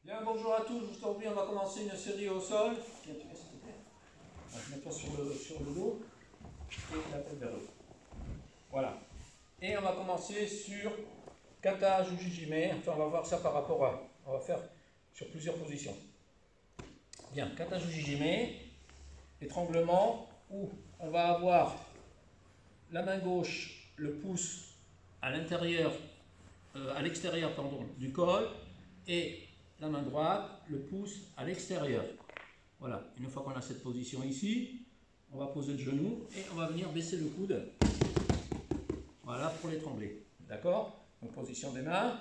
Bien, bonjour à tous. Aujourd'hui, on va commencer une série au sol. Viens, tu viens, s'il te plaît. On va te mettre sur le dos et la tête vers le haut. Voilà. Et on va commencer sur kata, jujijime. Enfin, on va voir ça par rapport à. On va faire sur plusieurs positions. Bien, kata, jujijime. Étranglement où on va avoir la main gauche, le pouce à l'intérieur, à l'extérieur, pardon, du col et la main droite, le pouce à l'extérieur. Voilà, une fois qu'on a cette position ici, on va poser le genou et on va venir baisser le coude. Voilà, pour l'étrangler. D'accord? Donc position des mains,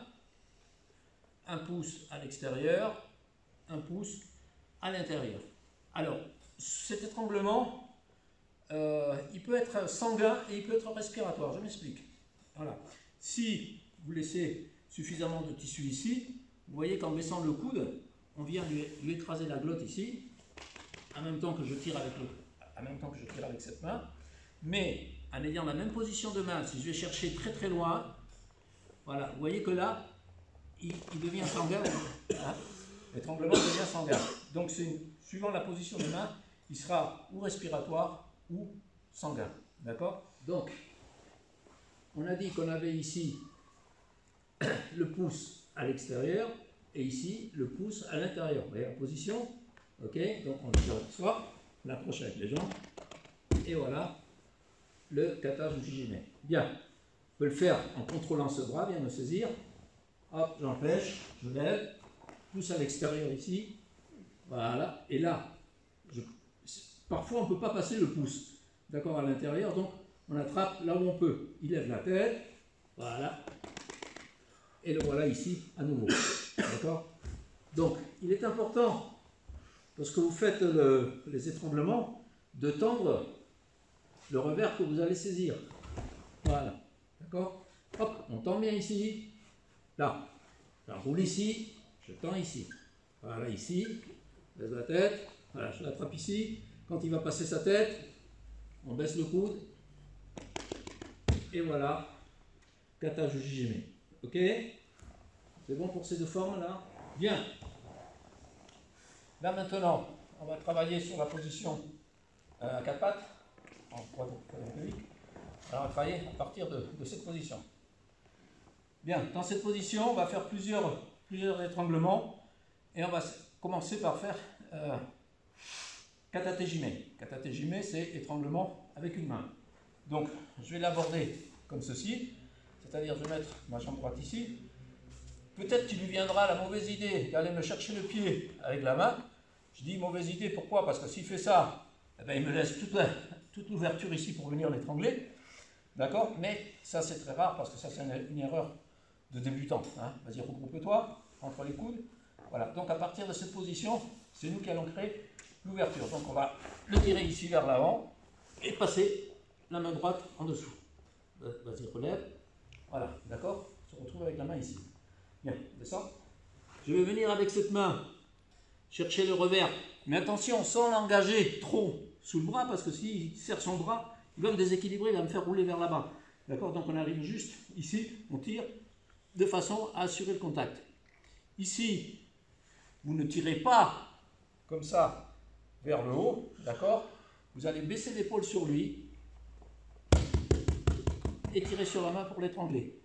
un pouce à l'extérieur, un pouce à l'intérieur. Alors, cet étranglement, il peut être sanguin et il peut être respiratoire. Je m'explique. Voilà. Si vous laissez suffisamment de tissu ici, vous voyez qu'en baissant le coude, on vient lui écraser la glotte ici, en même temps que je tire avec cette main. Mais en ayant la même position de main, si je vais chercher très très loin, voilà, vous voyez que là, il devient sanguin. Hein, l'étranglement devient sanguin. Donc suivant la position de main, il sera ou respiratoire ou sanguin. D'accord? Donc, on a dit qu'on avait ici le pouce à l'extérieur et ici le pouce à l'intérieur. Vous voyez la position? Ok, donc on le soit, on approche avec les jambes et voilà le kata jujijime. Bien, on peut le faire en contrôlant ce bras, bien me saisir. Hop, j'empêche, je lève, pouce à l'extérieur ici. Voilà, et là, parfois on ne peut pas passer le pouce, d'accord, à l'intérieur, donc on attrape là où on peut. Il lève la tête, voilà, et le voilà ici à nouveau, d'accord. Donc, il est important, lorsque vous faites les étranglements, de tendre le revers que vous allez saisir. Voilà, d'accord. Hop, on tend bien ici, là, j'enroule ici, je tends ici. Voilà, ici, je baisse la tête, voilà, je l'attrape ici. Quand il va passer sa tête, on baisse le coude, et voilà, kata jujijime. Ok? C'est bon pour ces deux formes là? Bien. Là maintenant, on va travailler sur la position à quatre pattes, en quadriplégique. Alors on va travailler à partir de cette position. Bien, dans cette position, on va faire plusieurs étranglements et on va commencer par faire kata tejime. Kata tejime, c'est étranglement avec une main. Donc, je vais l'aborder comme ceci, c'est-à-dire je vais mettre ma jambe droite ici. Peut-être qu'il lui viendra la mauvaise idée d'aller me chercher le pied avec la main. Je dis mauvaise idée, pourquoi? Parce que s'il fait ça, eh bien, il me laisse toute l'ouverture ici pour venir l'étrangler. D'accord? Mais ça, c'est très rare parce que ça, c'est une erreur de débutant. Hein? Vas-y, regroupe-toi entre les coudes. Voilà. Donc, à partir de cette position, c'est nous qui allons créer l'ouverture. Donc, on va le tirer ici vers l'avant et passer la main droite en dessous. Vas-y, relève. Voilà. D'accord? On se retrouve avec la main ici. Bien, descends. Je vais venir avec cette main chercher le revers. Mais attention, sans l'engager trop sous le bras, parce que s'il serre son bras, il va me déséquilibrer, il va me faire rouler vers là-bas. D'accord? Donc on arrive juste ici, on tire de façon à assurer le contact. Ici, vous ne tirez pas comme ça vers le haut, d'accord? Vous allez baisser l'épaule sur lui et tirer sur la main pour l'étrangler.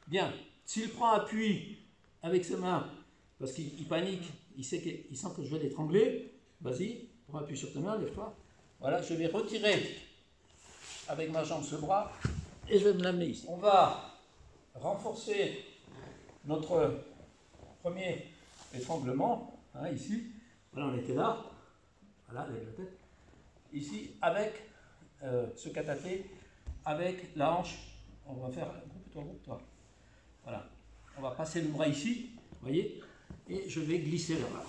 Bien. S'il prend appui avec ses mains, parce qu'il panique, il sent que je vais l'étrangler, vas-y, prends appui sur tes mains, lève-toi. Voilà, je vais retirer avec ma jambe ce bras et je vais me l'amener ici. On va renforcer notre premier étranglement, hein, ici. Voilà, on était là. Voilà, lève la tête. Ici, avec ce kataté, avec la hanche, on va faire groupe-toi. Voilà, on va passer le bras ici, vous voyez, et je vais glisser vers là.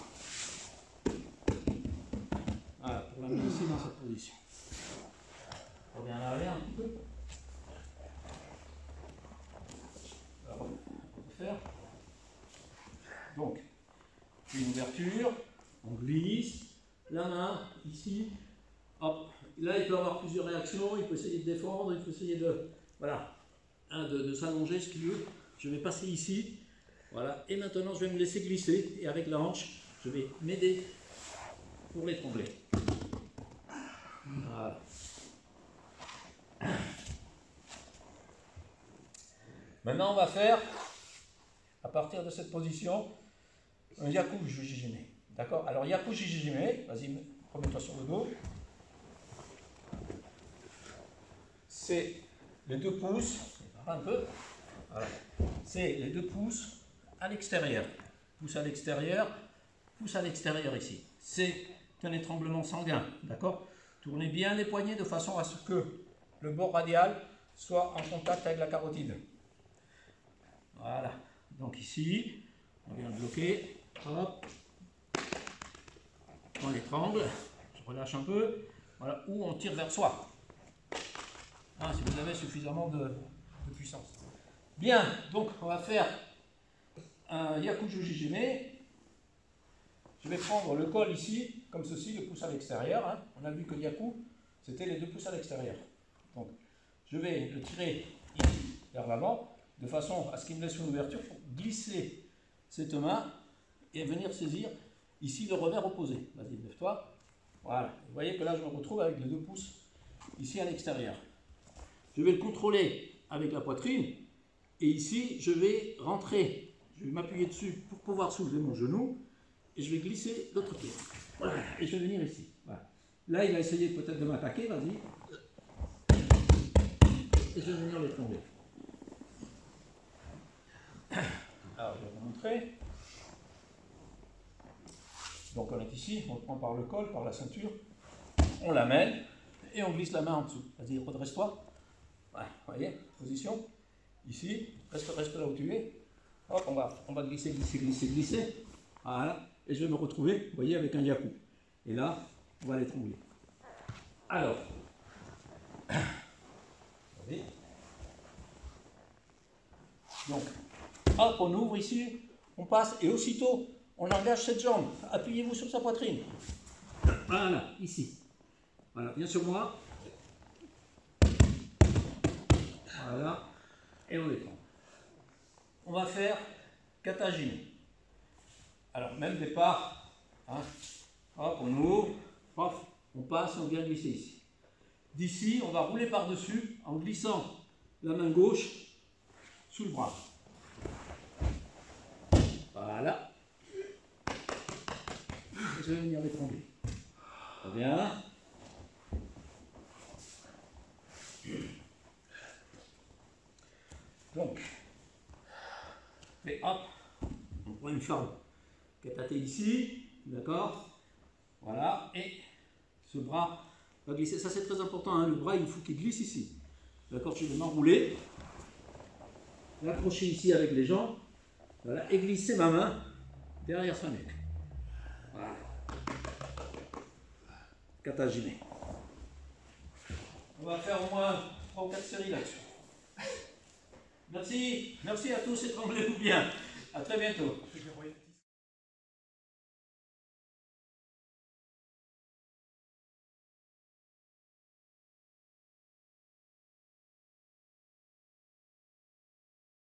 Voilà, pour l'amener ici dans cette position. On revient en arrière un petit peu. Alors, on va faire. Donc, une ouverture, on glisse, la main ici, hop. Là, il peut avoir plusieurs réactions, il peut essayer de défendre, il peut essayer de, voilà, de s'allonger ce qu'il veut. Je vais passer ici, Voilà, et maintenant je vais me laisser glisser et avec la hanche, je vais m'aider pour l'étrangler. Voilà. Maintenant on va faire, à partir de cette position, un yaku jujijime. D'accord? Alors yaku jujijime, vas-y, remets-toi sur le dos. C'est les deux pouces, un peu, voilà. C'est les deux pouces à l'extérieur. Pouce à l'extérieur ici. C'est un étranglement sanguin, d'accord? Tournez bien les poignets de façon à ce que le bord radial soit en contact avec la carotide. Voilà, donc ici, on vient bloquer, hop, on étrangle, je relâche un peu, voilà, ou on tire vers soi, hein, si vous avez suffisamment de puissance. Bien, donc on va faire un yaku jujijime. Je vais prendre le col ici, comme ceci, le pouce à l'extérieur, hein. On a vu que le yaku, c'était les deux pouces à l'extérieur. Donc, je vais le tirer ici, vers l'avant, de façon à ce qu'il me laisse une ouverture pour glisser cette main et venir saisir ici le revers opposé. Vas-y, lève-toi. Voilà. Vous voyez que là, je me retrouve avec les deux pouces ici à l'extérieur. Je vais le contrôler avec la poitrine et ici, je vais rentrer. Je vais m'appuyer dessus pour pouvoir soulever mon genou et je vais glisser l'autre pied. Voilà. Et je vais venir ici. Voilà. Là, il va essayer peut-être de m'attaquer. Vas-y. Et je vais venir l'étrangler. Alors, je vais vous montrer. Donc, on est ici, on le prend par le col, par la ceinture, on l'amène et on glisse la main en dessous. Vas-y, redresse-toi. Voilà, vous voyez, position. Ici, reste là où tu es. Hop, on va glisser, glisser, glisser, glisser. Voilà, et je vais me retrouver, vous voyez, avec un yaku. Et là, on va l'étrangler. Alors, voyez. Donc, hop, on ouvre ici, on passe, et aussitôt, on engage cette jambe. Appuyez-vous sur sa poitrine. Voilà, ici. Voilà, viens sur moi. Voilà, et on l'étend. On va faire katagine. Alors, même départ, hein. Hop, on ouvre, hop, on passe, on vient glisser ici. D'ici, on va rouler par-dessus en glissant la main gauche sous le bras. Voilà. Et je vais venir l'étrangler. Très bien. Donc, et hop, on prend une forme qui est tâtée ici, d'accord? Voilà, et ce bras va glisser. Ça, c'est très important, hein. Le bras, il faut qu'il glisse ici. D'accord? Je vais m'enrouler, l'accrocher ici avec les jambes, voilà, et glisser ma main derrière sa nuque. Voilà. Katagine. On va faire au moins 3 ou 4 séries là-dessus. Merci à tous, étranglez-vous bien. À très bientôt.